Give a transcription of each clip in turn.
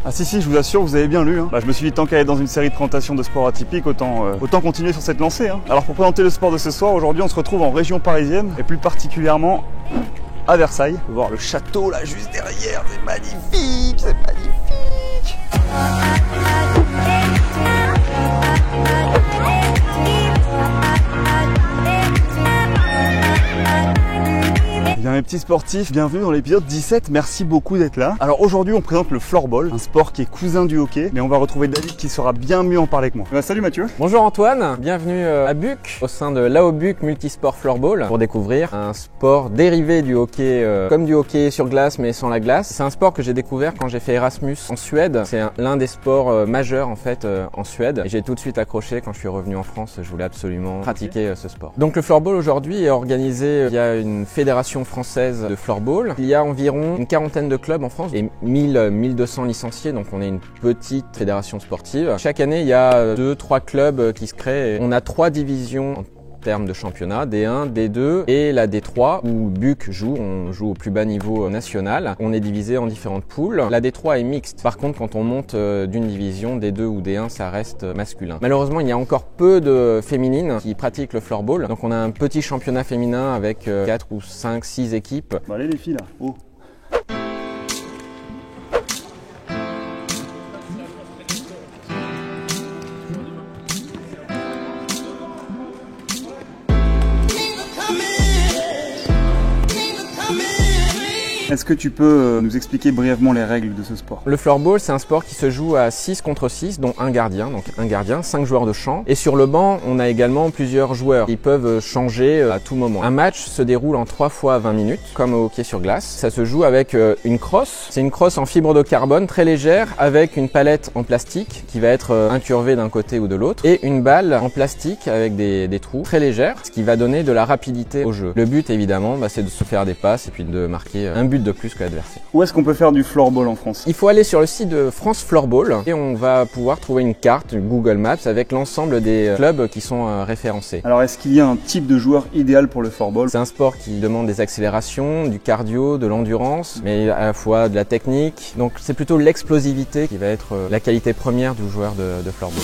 Ah si, je vous assure, vous avez bien lu. Je me suis dit, tant qu'à être dans une série de présentations de sport atypique, autant continuer sur cette lancée. Alors pour présenter le sport de ce soir, aujourd'hui on se retrouve en région parisienne, et plus particulièrement à Versailles. On peut voir le château là juste derrière, c'est magnifique, c'est magnifique. Bien mes petits sportifs, bienvenue dans l'épisode 17, merci beaucoup d'être là. Alors aujourd'hui on présente le floorball, un sport qui est cousin du hockey, mais on va retrouver David qui saura bien mieux en parler que moi. Salut Mathieu. Bonjour Antoine, bienvenue à Buc, au sein de l'AOBUC Multisport Floorball, pour découvrir un sport dérivé du hockey, comme du hockey sur glace mais sans la glace. C'est un sport que j'ai découvert quand j'ai fait Erasmus en Suède, c'est l'un des sports majeurs en fait en Suède. Et j'ai tout de suite accroché quand je suis revenu en France, je voulais absolument pratiquer ce sport. Donc le floorball aujourd'hui est organisé via une fédération française de floorball. Il y a environ une quarantaine de clubs en France et 1200 licenciés, donc on est une petite fédération sportive. Chaque année, il y a 2-3 clubs qui se créent. On a 3 divisions en termes de championnat, D1, D2 et la D3 où Buc joue, on joue au plus bas niveau national. On est divisé en différentes poules. La D3 est mixte. Par contre, quand on monte d'une division, D2 ou D1, ça reste masculin. Malheureusement, il y a encore peu de féminines qui pratiquent le floorball. Donc on a un petit championnat féminin avec 4 ou 5, 6 équipes. Bon, allez les filles là, oh. Est-ce que tu peux nous expliquer brièvement les règles de ce sport? Le floorball, c'est un sport qui se joue à 6 contre 6, dont un gardien, 5 joueurs de champ. Et sur le banc, on a également plusieurs joueurs. Ils peuvent changer à tout moment. Un match se déroule en 3 fois 20 minutes, comme au hockey sur glace. Ça se joue avec une crosse. C'est une crosse en fibre de carbone très légère, avec une palette en plastique qui va être incurvée d'un côté ou de l'autre, et une balle en plastique avec des trous très légères, ce qui va donner de la rapidité au jeu. Le but, évidemment, c'est de se faire des passes et puis de marquer un but de plus que l'adversaire. Où est-ce qu'on peut faire du floorball en France? Il faut aller sur le site de France Floorball et on va pouvoir trouver une carte, Google Maps, avec l'ensemble des clubs qui sont référencés. Alors est-ce qu'il y a un type de joueur idéal pour le floorball? C'est un sport qui demande des accélérations, du cardio, de l'endurance, mais à la fois de la technique. Donc c'est plutôt l'explosivité qui va être la qualité première du joueur de floorball.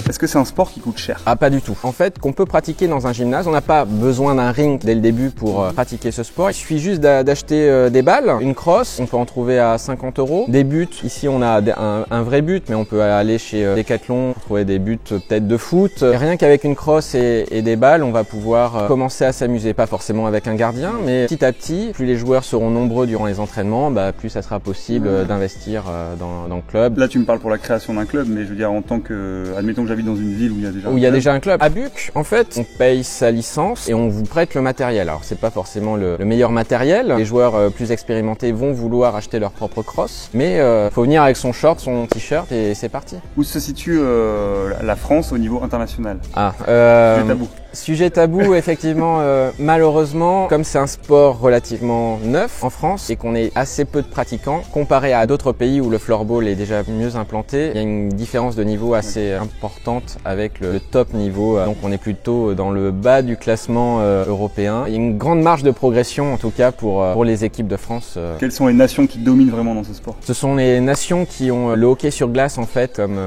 Est-ce que c'est un sport qui coûte cher? Ah, pas du tout. En fait, qu'on peut pratiquer dans un gymnase, on n'a pas besoin d'un ring dès le début pour pratiquer ce sport. Il suffit juste d'acheter des balles, une crosse, on peut en trouver à 50 €. Des buts, ici on a un vrai but, mais on peut aller chez Decathlon pour trouver des buts peut-être de foot. Et rien qu'avec une crosse et des balles, on va pouvoir commencer à s'amuser. Pas forcément avec un gardien, mais petit à petit, plus les joueurs seront nombreux durant les entraînements, plus ça sera possible d'investir dans le club. Là, tu me parles pour la création d'un club, mais je veux dire en tant que, admettons que j'habite dans une ville où il y a déjà un club. À Buc, en fait, on paye sa licence et on vous prête le matériel. Alors, c'est pas forcément le meilleur matériel. Les joueurs plus expérimentés vont vouloir acheter leur propre crosse, mais faut venir avec son short, son t-shirt et c'est parti. Où se situe la France au niveau international? Sujet tabou. Sujet tabou, effectivement, malheureusement, comme c'est un sport relativement neuf en France et qu'on est assez peu de pratiquants, comparé à d'autres pays où le floorball est déjà mieux implanté, il y a une différence de niveau assez importante avec le top niveau. Donc on est plutôt dans le bas du classement européen. Il y a une grande marge de progression, en tout cas pour les équipes de France. Quelles sont les nations qui dominent vraiment dans ce sport? Ce sont les nations qui ont le hockey sur glace, en fait, comme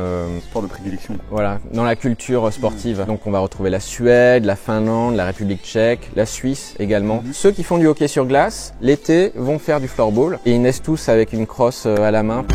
sport de prédilection. Voilà, dans la culture sportive. Donc on va retrouver la Suède, la Finlande, la République tchèque, la Suisse également. Ceux qui font du hockey sur glace, l'été, vont faire du floorball et ils naissent tous avec une crosse à la main.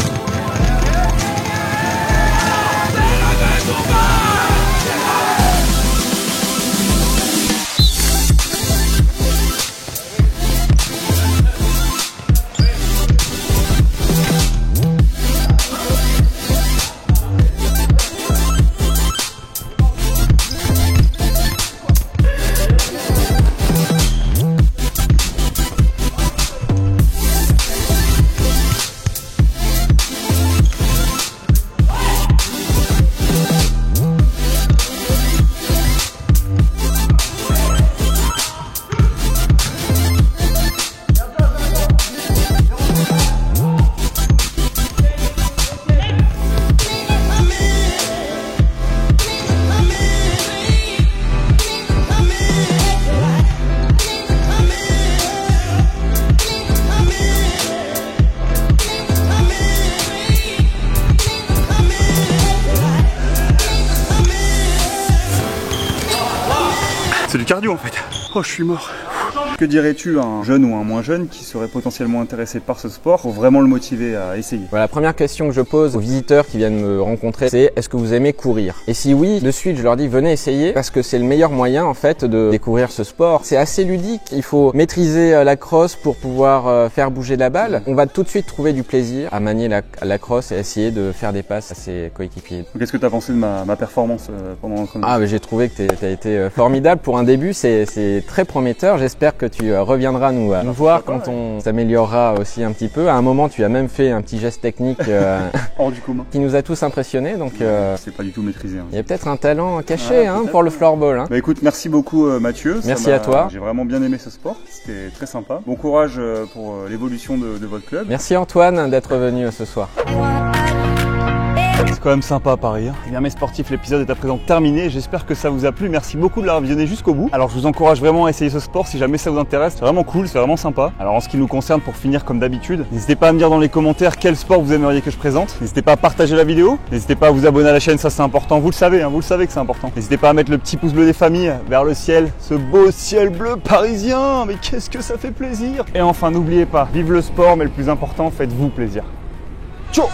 cardio en fait. Oh, je suis mort. Que dirais-tu à un jeune ou un moins jeune qui serait potentiellement intéressé par ce sport pour vraiment le motiver à essayer? Voilà, la première question que je pose aux visiteurs qui viennent me rencontrer, c'est est-ce que vous aimez courir? Et si oui, de suite, je leur dis venez essayer parce que c'est le meilleur moyen en fait de découvrir ce sport. C'est assez ludique, il faut maîtriser la crosse pour pouvoir faire bouger la balle. On va tout de suite trouver du plaisir à manier la crosse et essayer de faire des passes à ses coéquipiers. Qu'est-ce que tu as pensé de ma performance pendant l'entraînement? Ah, j'ai trouvé que tu as été formidable pour un début, c'est très prometteur. J'espère que tu reviendras nous voir quand on s'améliorera aussi un petit peu. À un moment, tu as même fait un petit geste technique hors du commun qui nous a tous impressionnés. Donc, c'est pas du tout maîtrisé. Hein. Il y a peut-être un talent caché pour le floorball. Hein. Bah écoute, merci beaucoup Mathieu. Merci à toi. J'ai vraiment bien aimé ce sport, c'était très sympa. Bon courage pour l'évolution de votre club. Merci Antoine d'être venu ce soir. C'est quand même sympa Paris. Eh bien mes sportifs, l'épisode est à présent terminé. J'espère que ça vous a plu. Merci beaucoup de l'avoir visionné jusqu'au bout. Alors je vous encourage vraiment à essayer ce sport si jamais ça vous intéresse. C'est vraiment cool, c'est vraiment sympa. Alors en ce qui nous concerne, pour finir comme d'habitude, n'hésitez pas à me dire dans les commentaires quel sport vous aimeriez que je présente. N'hésitez pas à partager la vidéo. N'hésitez pas à vous abonner à la chaîne, ça c'est important. Vous le savez que c'est important. N'hésitez pas à mettre le petit pouce bleu des familles vers le ciel. Ce beau ciel bleu parisien. Mais qu'est-ce que ça fait plaisir. Et enfin n'oubliez pas, vive le sport, mais le plus important, faites-vous plaisir. Ciao.